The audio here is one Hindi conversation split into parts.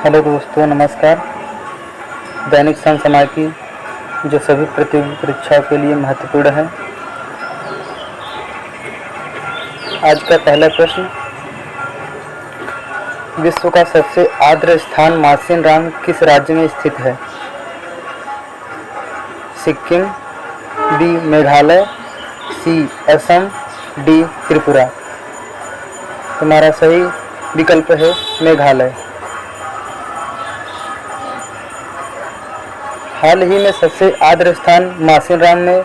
हेलो दोस्तों, नमस्कार। दैनिक समसामयिकी जो सभी प्रतियोगी परीक्षाओं के लिए महत्वपूर्ण है। आज का पहला प्रश्न, विश्व का सबसे आर्द्र स्थान मासिनराम किस राज्य में स्थित है? सिक्किम, बी मेघालय, सी असम, डी त्रिपुरा। तुम्हारा सही विकल्प है मेघालय। हाल ही में सबसे आर्द्र स्थान मासिनराम में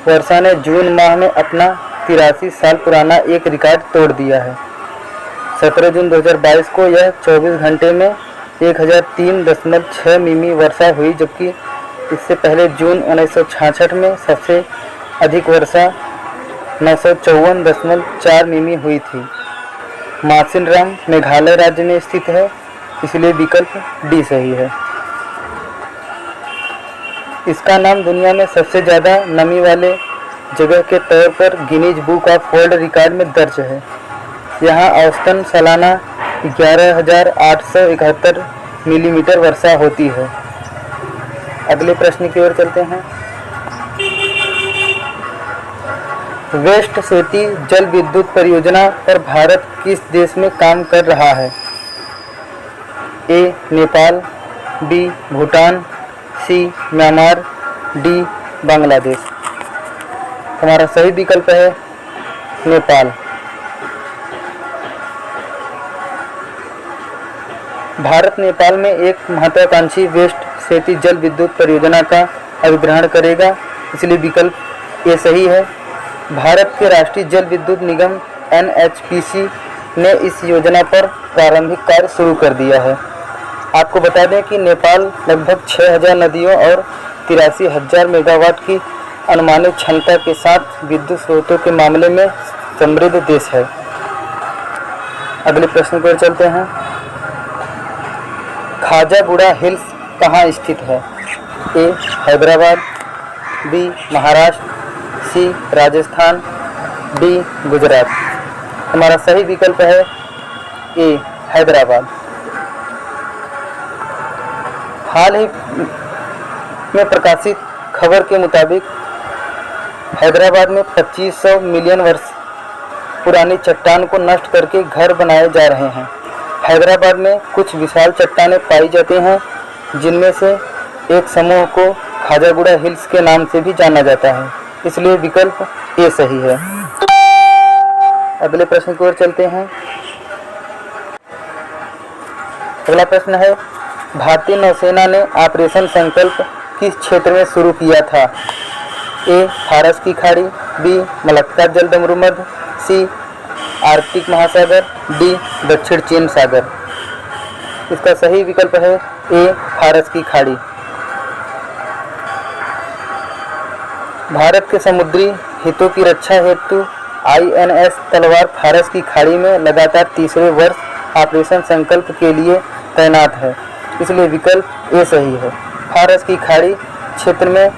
वर्षा ने जून माह में अपना 83 साल पुराना एक रिकॉर्ड तोड़ दिया है। 17 जून 2022 को यह 24 घंटे में 1003.6 मिमी वर्षा हुई, जबकि इससे पहले जून 1966 में सबसे अधिक वर्षा 954.4 मिमी हुई थी। मासिनराम मेघालय राज्य में स्थित है, इसलिए विकल्प डी सही है। इसका नाम दुनिया में सबसे ज़्यादा नमी वाले जगह के तौर पर Guinness book of world record में दर्ज है। यहाँ औसतन सालाना 11,871 मिलीमीटर वर्षा होती है। अगले प्रश्न की ओर चलते हैं। वेस्ट सेती जल विद्युत परियोजना पर भारत किस देश में काम कर रहा है? ए नेपाल, बी भूटान, सी म्यांमार, डी बांग्लादेश। हमारा सही विकल्प है नेपाल। भारत नेपाल में एक महत्वाकांक्षी वेस्ट सेती जल विद्युत परियोजना का अधिग्रहण करेगा, इसलिए विकल्प ए सही है। भारत के राष्ट्रीय जल विद्युत निगम NHPC ने इस योजना पर प्रारंभिक कार्य शुरू कर दिया है। आपको बता दें कि नेपाल लगभग 6000 नदियों और 83,000 मेगावाट की अनुमानित क्षमता के साथ विद्युत स्रोतों के मामले में समृद्ध देश है। अगले प्रश्न पर चलते हैं। खाजागुड़ा हिल्स कहाँ स्थित है? ए हैदराबाद, बी महाराष्ट्र, सी राजस्थान, डी गुजरात। हमारा सही विकल्प है ए हैदराबाद। हाल ही में प्रकाशित खबर के मुताबिक हैदराबाद में 2500 मिलियन वर्ष पुरानी चट्टान को नष्ट करके घर बनाए जा रहे हैं। हैदराबाद में कुछ विशाल चट्टानें पाई जाती हैं, जिनमें से एक समूह को खाजागुड़ा हिल्स के नाम से भी जाना जाता है, इसलिए विकल्प ए सही है। अगले प्रश्न की ओर चलते हैं। अगला प्रश्न है, भारतीय नौसेना ने ऑपरेशन संकल्प किस क्षेत्र में शुरू किया था? ए फारस की खाड़ी, बी मलक्का जलसमूह, सी आर्कटिक महासागर, डी दक्षिण चीन सागर। इसका सही विकल्प है ए फारस की खाड़ी। भारत के समुद्री हितों की रक्षा हेतु INS तलवार फारस की खाड़ी में लगातार तीसरे वर्ष ऑपरेशन संकल्प के लिए तैनात है, इसलिए विकल्प ए सही है। फारस की खाड़ी क्षेत्र में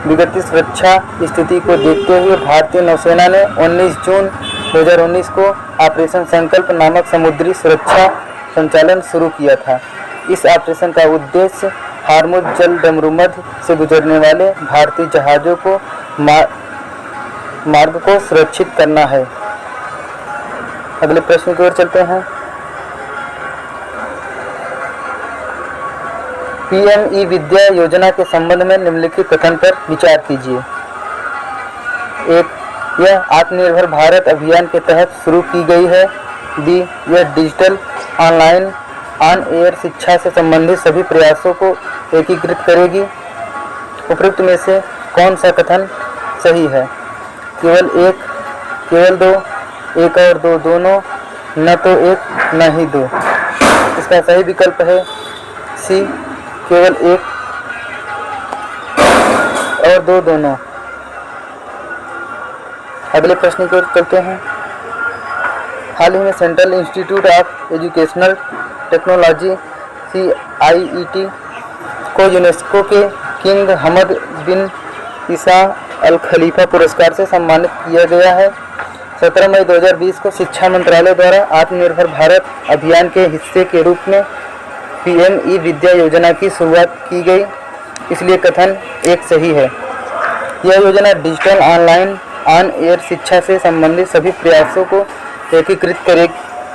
विगत सुरक्षा स्थिति को देखते हुए भारतीय नौसेना ने 19 जून 2019 को ऑपरेशन संकल्प नामक समुद्री सुरक्षा संचालन शुरू किया था। इस ऑपरेशन का उद्देश्य हार्मुज जलसमूह से गुजरने वाले भारतीय जहाज़ों को मार्ग को सुरक्षित करना है। अगले प्रश्न की ओर चलते हैं। PME विद्या योजना के संबंध में निम्नलिखित कथन पर विचार कीजिए। एक, यह आत्मनिर्भर भारत अभियान के तहत शुरू की गई है। बी, यह डिजिटल ऑनलाइन ऑन एयर शिक्षा से संबंधित सभी प्रयासों को एकीकृत करेगी। उपरोक्त में से कौन सा कथन सही है? केवल एक, केवल दो, एक और दो दोनों, न तो एक न ही दो। इसका सही विकल्प है सी, केवल एक और दो दोनों। अगले प्रश्न की ओर चलते हैं। हाल ही में central institute of educational technology CIET को यूनेस्को के किंग हमद बिन ईसा अल खलीफा पुरस्कार से सम्मानित किया गया है। 17 मई 2020 को शिक्षा मंत्रालय द्वारा आत्मनिर्भर भारत अभियान के हिस्से के रूप में पीएम ई विद्या योजना की शुरुआत की गई, इसलिए कथन एक सही है। यह योजना डिजिटल, ऑनलाइन, ऑन एयर शिक्षा से संबंधित सभी प्रयासों को एकीकृत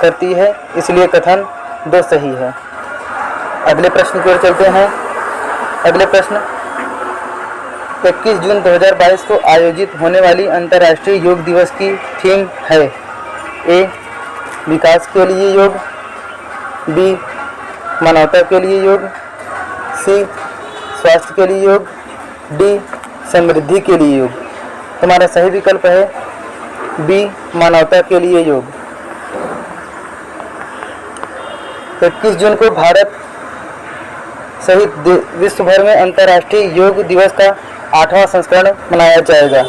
करती है, इसलिए कथन 2 सही है। अगले प्रश्न की ओर चलते हैं। अगले प्रश्न, 21 जून 2022 को आयोजित होने वाली अंतर्राष्ट्रीय योग दिवस की थीम है। ए, विकास के लिए योग, बी, मानवता के लिए योग, सी, स्वास्थ्य के लिए योग, डी, समृद्धि के लिए योग। तुम्हारा सही विकल्प है बी, मानवता के लिए योग। 21 जून को भारत सहित विश्व भर में अंतर्राष्ट्रीय योग दिवस का 8वां संस्करण मनाया जाएगा।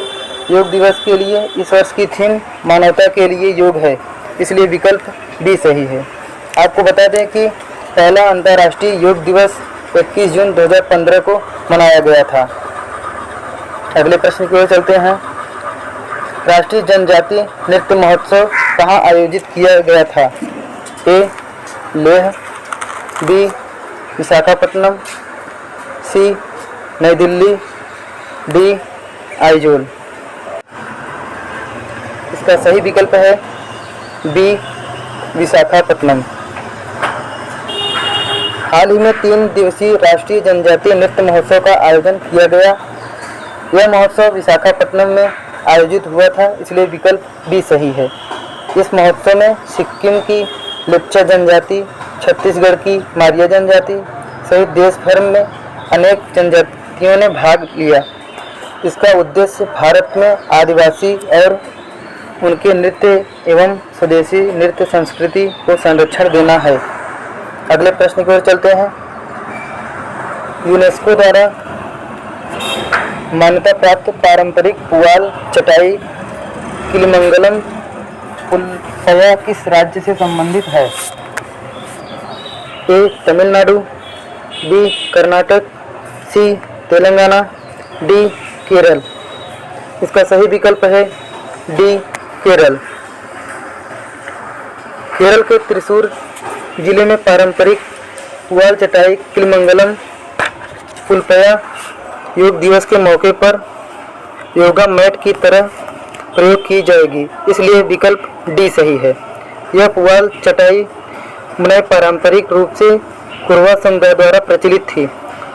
योग दिवस के लिए इस वर्ष की थीम मानवता के लिए योग है, इसलिए विकल्प बी सही है। आपको बता दें कि पहला अंतर्राष्ट्रीय योग दिवस 21 जून 2015 को मनाया गया था। अगले प्रश्न की ओर चलते हैं। राष्ट्रीय जनजातीय नृत्य महोत्सव कहाँ आयोजित किया गया था? ए, लेह, बी, विशाखापट्टनम, सी, नई दिल्ली, डी, आइजोल। इसका सही विकल्प है बी, विशाखापट्टनम। हाल ही में 3 दिवसीय राष्ट्रीय जनजातीय नृत्य महोत्सव का आयोजन किया गया। यह महोत्सव विशाखापट्टनम में आयोजित हुआ था, इसलिए विकल्प बी सही है। इस महोत्सव में सिक्किम की लेप्चा जनजाति, छत्तीसगढ़ की मारिया जनजाति सहित देश भर में अनेक जनजातियों ने भाग लिया। इसका उद्देश्य भारत में आदिवासी और उनके नृत्य एवं स्वदेशी नृत्य संस्कृति को संरक्षण देना है। अगले प्रश्न की ओर चलते हैं। यूनेस्को द्वारा मान्यता प्राप्त पारंपरिक पुआल चटाई किलिमंगलम पुलपया किस राज्य से संबंधित है? ए, तमिलनाडु, बी, कर्नाटक, सी, तेलंगाना, डी, केरल। इसका सही विकल्प है डी, केरल। केरल के त्रिशूर जिले में पारंपरिक पुआल चटाई किलिमंगलम पुलपया योग दिवस के मौके पर योगा मैट की तरह प्रयोग की जाएगी, इसलिए विकल्प डी सही है। यह पुआल चटाई बुनाई पारंपरिक रूप से कुरवा समुदाय द्वारा प्रचलित थी,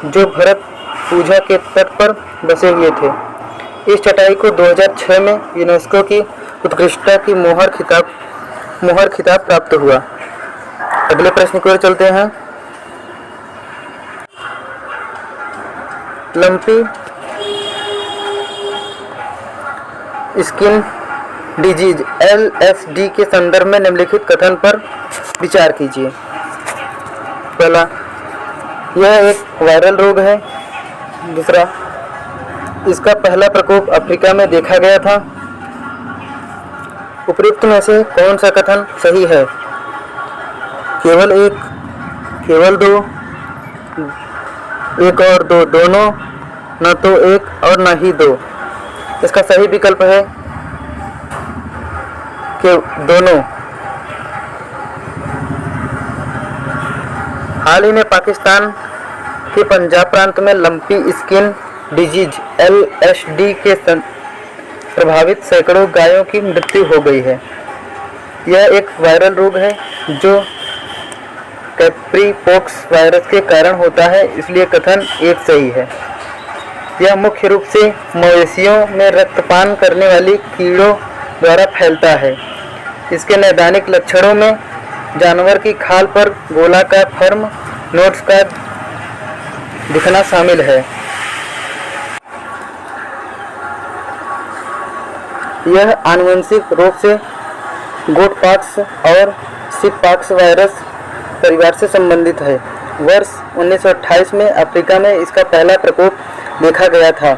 जो भरत पूजा के तट पर बसे हुए थे। इस चटाई को 2006 में यूनेस्को की उत्कृष्टता की मोहर खिताब प्राप्त हुआ। अगले प्रश्न की ओर चलते हैं। लंपी स्किन डिजीज LSD के संदर्भ में निम्नलिखित कथन पर विचार कीजिए। पहला, यह एक वायरल रोग है। दूसरा, इसका पहला प्रकोप अफ्रीका में देखा गया था। उपयुक्त में से कौन सा कथन सही है? केवल एक, केवल दो, एक और दो, दोनों, न तो एक और न ही दो। इसका सही विकल्प है कि दोनों। हाल ही में पाकिस्तान के पंजाब प्रांत में लंपी स्किन डिजीज LSD के प्रभावित सैकड़ों गायों की मृत्यु हो गई है। यह एक वायरल रोग है जो कैप्रीपॉक्स वायरस के कारण होता है, इसलिए कथन एक सही है। यह मुख्य रूप से मवेशियों में रक्तपान करने वाली कीड़ों द्वारा फैलता है। इसके नैदानिक लक्षणों में जानवर की खाल पर गोलाकार फर्म नोट्स का दिखना शामिल है। यह आनुवंशिक रूप से गोटपॉक्स और शिपपॉक्स वायरस परिवार से संबंधित है। वर्ष 1928 में अफ्रीका में इसका पहला प्रकोप देखा गया था,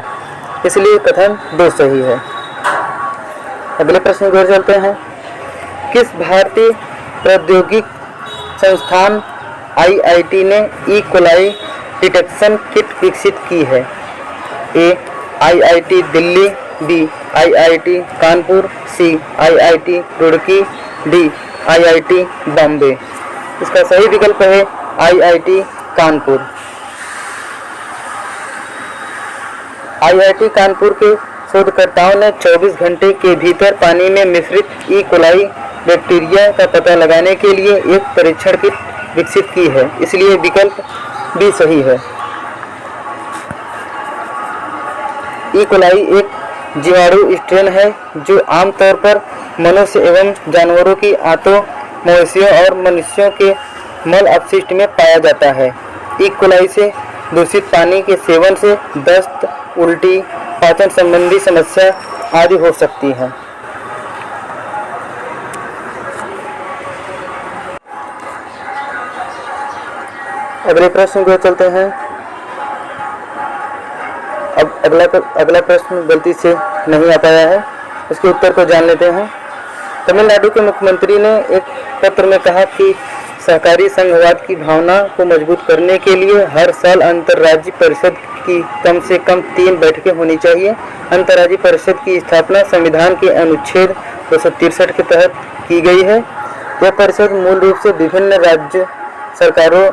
इसलिए कथन 2 सही है। अगले प्रश्न की ओर चलते हैं। किस भारतीय प्रौद्योगिक संस्थान IIT ने ई कोलाई डिटेक्शन किट विकसित की है? A, IIT Delhi, B, IIT Kanpur, C, IIT Roorkee, D, IIT Bombay. इसका सही विकल्प है IIT कानपुर। IIT कानपुर के शोधकर्ताओं ने 24 घंटे के भीतर पानी में मिश्रित ई कोलाई बैक्टीरिया का पता लगाने के लिए एक परीक्षण किट विकसित की है, इसलिए विकल्प भी सही है। ई कोलाई एक जीवाणु स्ट्रेन है जो आमतौर पर मनुष्य एवं जानवरों की आंतों, मवेशियों और मनुष्यों के मल अपशिष्ट में पाया जाता है। ई कोलाई से दूषित पानी के सेवन से दस्त, उल्टी, पाचन संबंधी समस्या आदि हो सकती है। अगले प्रश्न को चलते हैं। अब अगला प्रश्न गलती से नहीं आ पाया है, इसके उत्तर को जान लेते हैं। तमिलनाडु के मुख्यमंत्री ने एक पत्र में कहा कि सहकारी संघवाद की भावना को मजबूत करने के लिए हर साल अंतर्राज्यीय परिषद की कम से कम 3 बैठकें होनी चाहिए। अंतर्राज्यीय परिषद की स्थापना संविधान के अनुच्छेद 263 के तहत की गई है। यह परिषद मूल रूप से विभिन्न राज्य सरकारों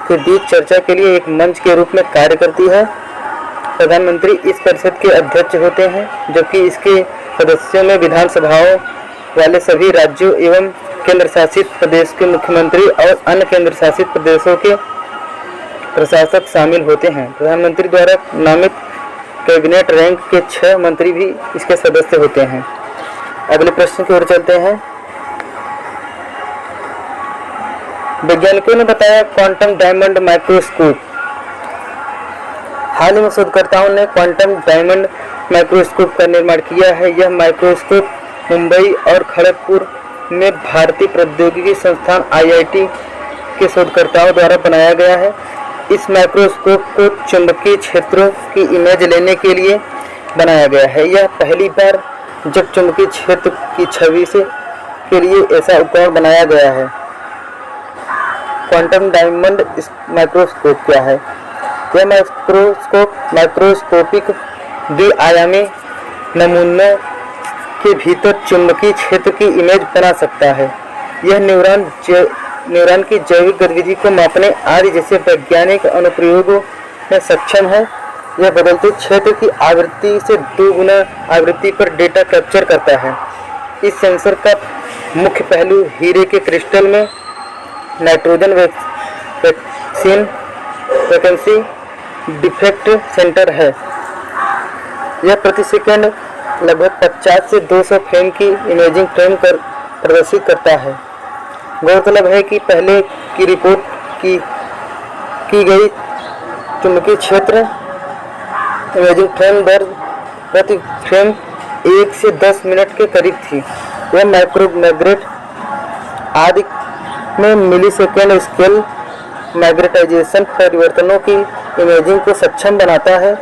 के बीच चर्चा के लिए एक मंच के रूप में कार्य करती है। प्रधानमंत्री इस परिषद के अध्यक्ष होते हैं, जबकि इसके सदस्यों में विधानसभाओं वाले सभी राज्यों एवं केंद्र शासित प्रदेश के मुख्यमंत्री और अन्य केंद्र शासित प्रदेशों के प्रशासक शामिल होते हैं। प्रधानमंत्री द्वारा नामित कैबिनेट रैंक के 6 मंत्री भी इसके सदस्य होते हैं। अगले प्रश्न की ओर चलते हैं। वैज्ञानिकों ने बताया क्वांटम डायमंड माइक्रोस्कोप। हाल ही में शोधकर्ताओं ने क्वांटम डायमंड माइक्रोस्कोप का निर्माण किया है। यह माइक्रोस्कोप मुंबई और खड़गपुर में भारतीय प्रौद्योगिकी संस्थान IIT के शोधकर्ताओं द्वारा बनाया गया है। इस माइक्रोस्कोप को चुंबकीय क्षेत्रों की इमेज लेने के लिए बनाया गया है। यह पहली बार जब चुंबकीय क्षेत्र की छवि के लिए ऐसा उपकरण बनाया गया है। क्वांटम डायमंड माइक्रोस्कोप क्या है? यह माइक्रोस्कोप माइक्रोस्कोपिक द्विआयामी नमूनों के भीतर चुंबकीय क्षेत्र की इमेज बना सकता है। यह न्यूरॉन की जैविक गतिविधि को मापने आदि जैसे वैज्ञानिक अनुप्रयोगों में सक्षम है। यह बदलते क्षेत्र की आवृत्ति से 2 गुना आवृत्ति पर डेटा कैप्चर करता है। इस सेंसर का मुख्य पहलू हीरे के क्रिस्टल में नाइट्रोजन वैकेंसी डिफेक्ट सेंटर है। यह प्रति सेकंड लगभग 50 से 200 फ्रेम की इमेजिंग फ्रेम प्रदर्शित करता है। गौरतलब है कि पहले की रिपोर्ट की गई चुंबकीय क्षेत्र इमेजिंग फ्रेम दर प्रति फ्रेम 1 से 10 मिनट के करीब थी। यह माइक्रोमैग्नेट आदि में मिलीसेकेंड स्केल मैग्नेटाइजेशन परिवर्तनों की इमेजिंग को सक्षम बनाता है।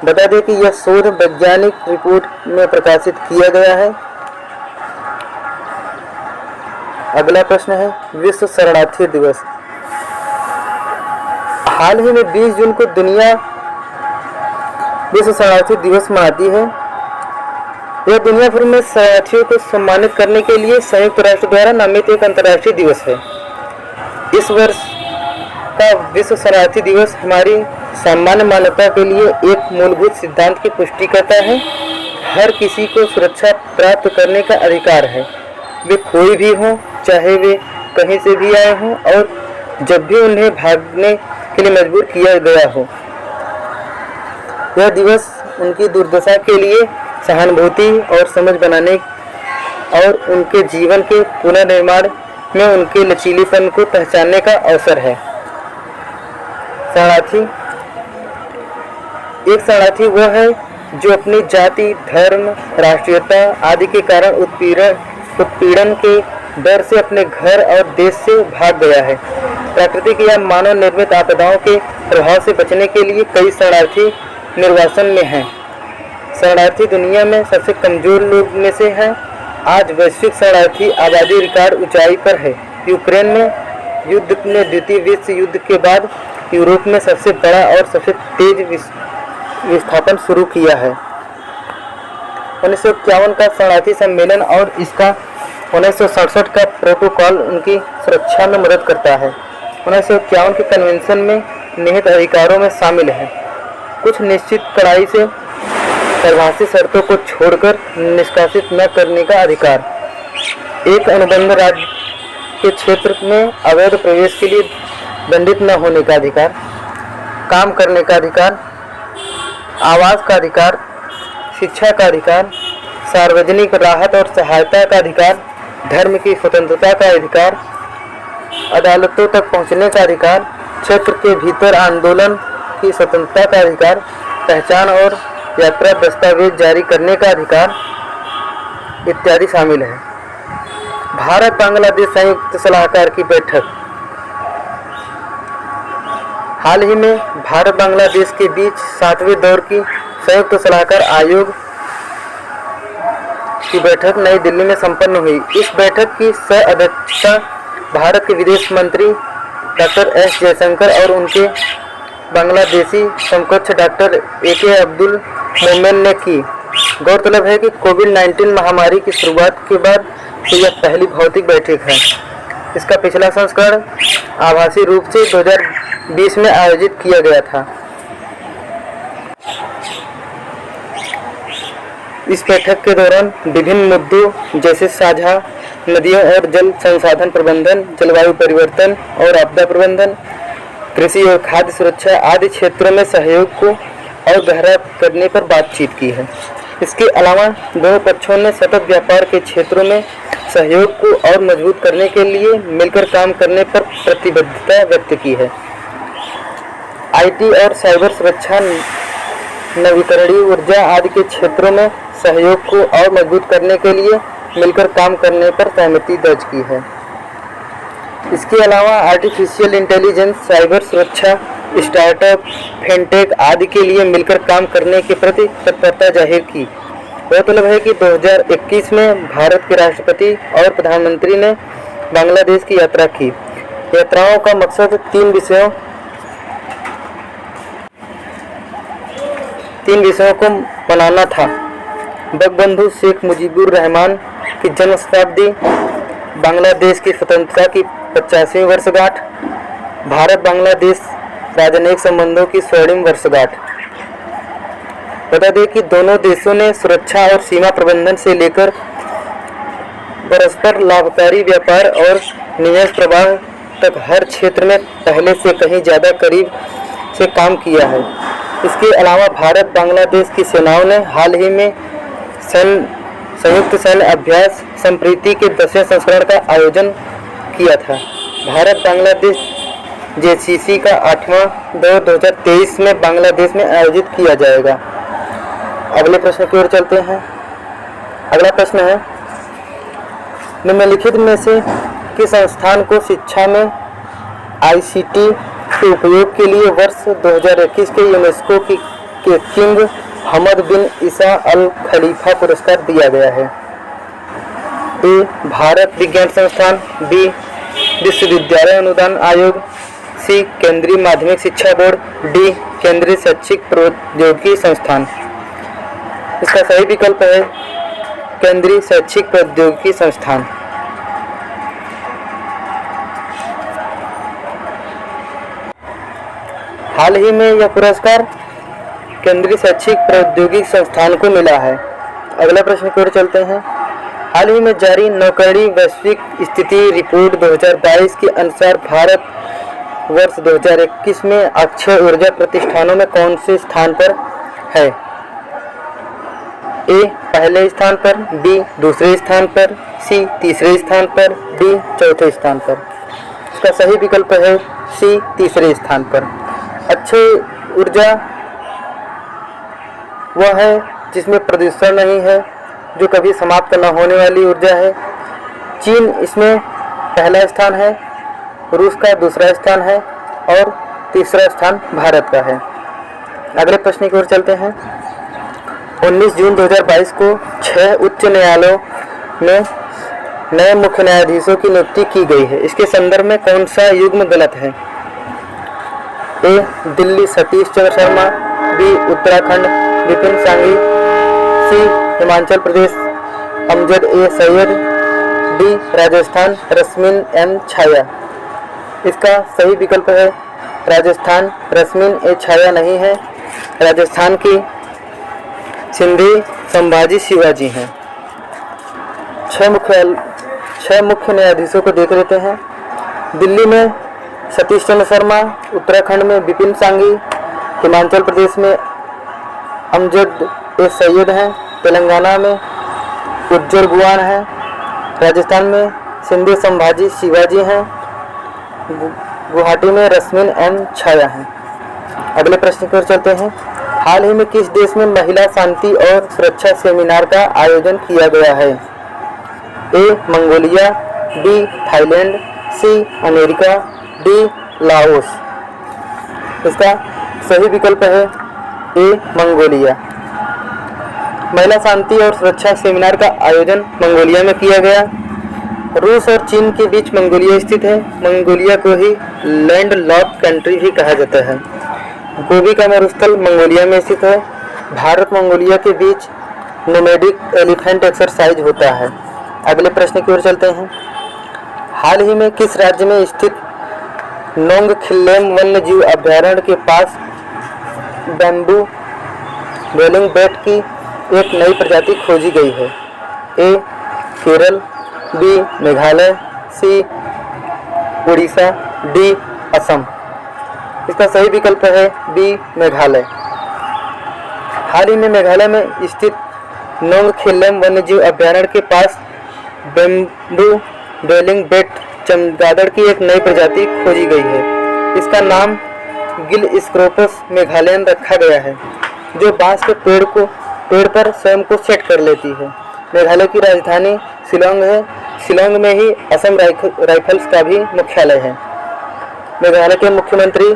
बता दें कि यह शोध वैज्ञानिक रिपोर्ट में प्रकाशित किया गया है। अगला प्रश्न है विश्व शरणार्थी दिवस। हाल ही में 20 जून को दुनिया विश्व शरणार्थी दिवस मनाती है। यह दुनिया भर में शरणार्थियों को सम्मानित करने के लिए संयुक्त राष्ट्र द्वारा नामित एक अंतर्राष्ट्रीय दिवस है। इस वर्ष का विश्व शरणार्थी दिवस हमारी सामान्य मानवता के लिए एक मूलभूत सिद्धांत की पुष्टि करता है। हर किसी को सुरक्षा प्राप्त करने का अधिकार है, वे कोई भी हों, चाहे वे कहीं से भी आए हों और जब भी उन्हें भागने के लिए मजबूर किया गया हो। यह दिवस उनकी दुर्दशा के लिए सहानुभूति और समझ बनाने और उनके जीवन के पुनर्निर्माण में उनके लचीलेपन को पहचानने का अवसर है। शरणार्थी एक शरणार्थी वह है जो अपनी जाति, धर्म, राष्ट्रीयता आदि के कारण उत्पीड़न के डर से अपने घर और देश से भाग गया है। प्राकृतिक या मानव निर्मित आपदाओं के प्रभाव से बचने के लिए कई शरणार्थी निर्वासन में हैं। शरणार्थी दुनिया में सबसे कमजोर लोग में से हैं। आज वैश्विक शरणार्थी आबादी रिकॉर्ड ऊंचाई पर है। यूक्रेन में युद्ध ने द्वितीय विश्व युद्ध के बाद यूरोप में सबसे बड़ा और सबसे तेज विस्थापन शुरू किया है। 1951 का शरणार्थी सम्मेलन और इसका 1967 का प्रोटोकॉल उनकी सुरक्षा में मदद करता है। 1951 के कन्वेंशन में निहित अधिकारों में शामिल है कुछ निश्चित कड़ाई से परिभाषित शर्तों को छोड़कर निष्कासित न करने का अधिकार, एक अनुबंध राज्य के क्षेत्र में अवैध प्रवेश के लिए दंडित न होने का अधिकार, काम करने का अधिकार, आवास का अधिकार, शिक्षा का अधिकार, सार्वजनिक राहत और सहायता का अधिकार, धर्म की स्वतंत्रता का अधिकार, अदालतों तक पहुंचने का अधिकार, क्षेत्र के भीतर आंदोलन की स्वतंत्रता का अधिकार, पहचान और यात्रा दस्तावेज जारी करने का अधिकार इत्यादि शामिल है। भारत बांग्लादेश संयुक्त सलाहकार की बैठक। हाल ही में भारत बांग्लादेश के बीच 7वें दौर की संयुक्त सलाहकार आयोग की बैठक नई दिल्ली में संपन्न हुई। इस बैठक की सह अध्यक्षता भारत के विदेश मंत्री डॉक्टर एस जयशंकर और उनके बांग्लादेशी समकक्ष डॉक्टर AK अब्दुल मोमेन ने की। गौरतलब है कि कोविड-19 महामारी की शुरुआत के बाद से यह पहली भौतिक बैठक है। इसका पिछला संस्करण आभासी रूप से 2020 में आयोजित किया गया था। इस बैठक के दौरान विभिन्न मुद्दों जैसे साझा नदियों और जल संसाधन प्रबंधन, जलवायु परिवर्तन और आपदा प्रबंधन, कृषि और खाद्य सुरक्षा आदि क्षेत्रों में सहयोग को और गहरा करने पर बातचीत की है। इसके अलावा दोनों पक्षों ने सतत व्यापार के क्षेत्रों में सहयोग को और मजबूत करने के लिए मिलकर काम करने पर प्रतिबद्धता व्यक्त की है। IT और साइबर सुरक्षा, नवीकरणीय ऊर्जा आदि के क्षेत्रों में सहयोग को और मजबूत करने के लिए मिलकर काम करने पर सहमति दर्ज की है। इसके अलावा आर्टिफिशियल इंटेलिजेंस, साइबर सुरक्षा, स्टार्टअप, फिनटेक आदि के लिए मिलकर काम करने के प्रति तत्परता जाहिर की। गौरतलब है कि 2021 में भारत के राष्ट्रपति और प्रधानमंत्री ने बांग्लादेश की यात्रा की। यात्राओं का मकसद तीन विषयों को मनाना था। बंगबंधु शेख मुजीबुर रहमान की जन्म शताब्दी, बांग्लादेश की स्वतंत्रता की 50वीं वर्षगांठ, भारत बांग्लादेश राजनयिक संबंधों की 100वीं वर्षगांठ। बता दें कि दोनों देशों ने सुरक्षा और सीमा प्रबंधन से लेकर परस्पर लाभकारी व्यापार और निवेश प्रवाह तक हर क्षेत्र में पहले से कहीं ज़्यादा करीब से काम किया है। इसके अलावा भारत बांग्लादेश की सेनाओं ने हाल ही में संयुक्त सैन्य अभ्यास संप्रीति के 10वें संस्करण का आयोजन किया था। भारत बांग्लादेश JCC का 8वां दौर 2023 में बांग्लादेश में आयोजित किया जाएगा। अगले प्रश्न की ओर चलते हैं। अगला प्रश्न है, निम्नलिखित में से किस संस्थान को शिक्षा में ICT के उपयोग के लिए वर्ष 2021 के यूनेस्को के किंग हमद बिन ईसा अल खलीफा पुरस्कार दिया गया है? A. भारत विज्ञान संस्थान, B. विश्वविद्यालय अनुदान आयोग, C. केंद्रीय माध्यमिक शिक्षा बोर्ड, D. केंद्रीय शैक्षिक प्रौद्योगिकी संस्थान। इसका सही विकल्प है केंद्रीय शैक्षिक प्रौद्योगिकी संस्थान। हाल ही में यह पुरस्कार केंद्रीय शैक्षिक प्रौद्योगिकी संस्थान को मिला है। अगला प्रश्न की ओर चलते हैं। हाल ही में जारी नौकरी वैश्विक स्थिति रिपोर्ट 2022 के अनुसार भारत वर्ष 2021 में अक्षय ऊर्जा प्रतिष्ठानों में कौन से स्थान पर है? A. पहले स्थान पर, B. दूसरे स्थान पर, C. तीसरे स्थान पर, D. चौथे स्थान पर। इसका सही विकल्प है C. तीसरे स्थान पर। अक्षय ऊर्जा वह है जिसमें प्रदूषण नहीं है, जो कभी समाप्त न होने वाली ऊर्जा है। चीन इसमें पहला स्थान है, रूस का दूसरा स्थान है और तीसरा स्थान भारत का है। अगले प्रश्न की ओर चलते हैं। 19 जून 2022 को 6 उच्च न्यायालयों में नए मुख्य न्यायाधीशों की नियुक्ति की गई है। इसके संदर्भ में कौन सा युग्म गलत है? A. Delhi Satish Chandra Sharma, B. Uttarakhand Vipin Sanghi, C. Himachal Pradesh Amjad A. Syed, D. Rajasthan Rashmin M. छाया। इसका सही विकल्प है राजस्थान। रश्मिन ए छाया नहीं है, राजस्थान की सिंधी संभाजी शिवाजी हैं। 6 मुख्य न्यायाधीशों को देख लेते हैं। दिल्ली में सतीश चंद्र शर्मा, उत्तराखंड में विपिन सांघी, हिमाचल प्रदेश में अमजद ए सैयद हैं, तेलंगाना में उज्जवल गुआन हैं, राजस्थान में सिंधी संभाजी शिवाजी हैं, गुवाहाटी में रश्मिन एम छाया हैं। अगले प्रश्न की ओर चलते हैं। हाल ही में किस देश में महिला शांति और सुरक्षा सेमिनार का आयोजन किया गया है? A Mongolia, B Thailand, C America, D Laos. इसका सही विकल्प है ए मंगोलिया। महिला शांति और सुरक्षा सेमिनार का आयोजन मंगोलिया में किया गया। रूस और चीन के बीच मंगोलिया स्थित है। मंगोलिया को ही लैंड लॉक कंट्री भी कहा जाता है। गोबी का मरुस्थल मंगोलिया में स्थित है। भारत मंगोलिया के बीच नोमैडिक एलिफेंट एक्सरसाइज होता है। अगले प्रश्न की ओर चलते हैं। हाल ही में किस राज्य में स्थित नोंग खिल्लेम वन्य जीव अभ्यारण्य के पास बैम्बू वेलिंग बैट की एक नई प्रजाति खोजी गई है? ए केरल, बी मेघालय, सी उड़ीसा, डी असम। इसका सही विकल्प है बी मेघालय। हाल ही में मेघालय में स्थित नोंग खिल्लेम वन्यजीव अभ्यारण्य के पास बैम्बू वेलिंग बैट चमगादड़ की एक नई प्रजाति खोजी गई है। इसका नाम गिल स्क्रोपस मेघालयन रखा गया है, जो बांस के पेड़ पर स्वयं को सेट कर लेती है। मेघालय की राजधानी शिलोंग है। शिलोंग में ही असम राइफल्स का भी मुख्यालय है। मेघालय के मुख्यमंत्री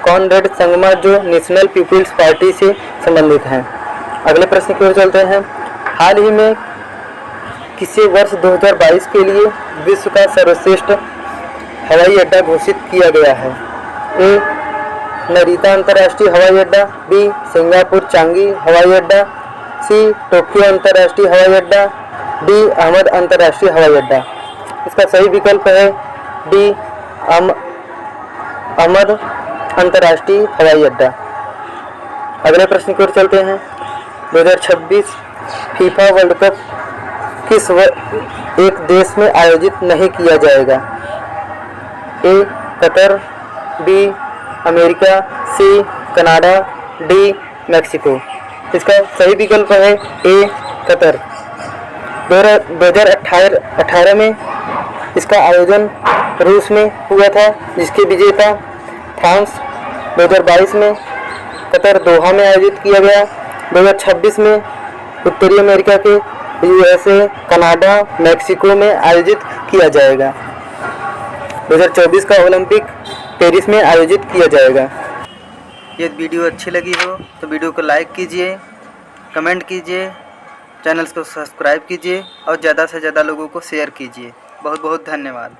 कॉनरेड संगमा, जो नेशनल पीपुल्स पार्टी से संबंधित हैं। अगले प्रश्न की ओर चलते हैं। हाल ही में किसे वर्ष 2022 के लिए विश्व का सर्वश्रेष्ठ हवाई अड्डा घोषित किया गया है? ए नरीता अंतर्राष्ट्रीय हवाई अड्डा, बी सिंगापुर चांगी हवाई अड्डा, सी टोक्यो अंतर्राष्ट्रीय हवाई अड्डा, डी अहमद अंतर्राष्ट्रीय हवाई अड्डा। इसका सही विकल्प है डी अहमद अंतर्राष्ट्रीय हवाई अड्डा। अगले प्रश्न की ओर चलते हैं। 2026 फीफा वर्ल्ड कप किस एक देश में आयोजित नहीं किया जाएगा? A Qatar, B America, C Canada, D Mexico. इसका सही विकल्प है ए कतर। 2018 में इसका आयोजन रूस में हुआ था, जिसके विजेता फ्रांस। 2022 में कतर दोहा में आयोजित किया गया। 2026 में उत्तरी अमेरिका के यूएसए, कनाडा, मैक्सिको में आयोजित किया जाएगा। 2024 का ओलंपिक पेरिस में आयोजित किया जाएगा। ये वीडियो अच्छी लगी हो तो वीडियो को लाइक कीजिए, कमेंट कीजिए, चैनल को सब्सक्राइब कीजिए और ज़्यादा से ज़्यादा लोगों को शेयर कीजिए। बहुत बहुत धन्यवाद।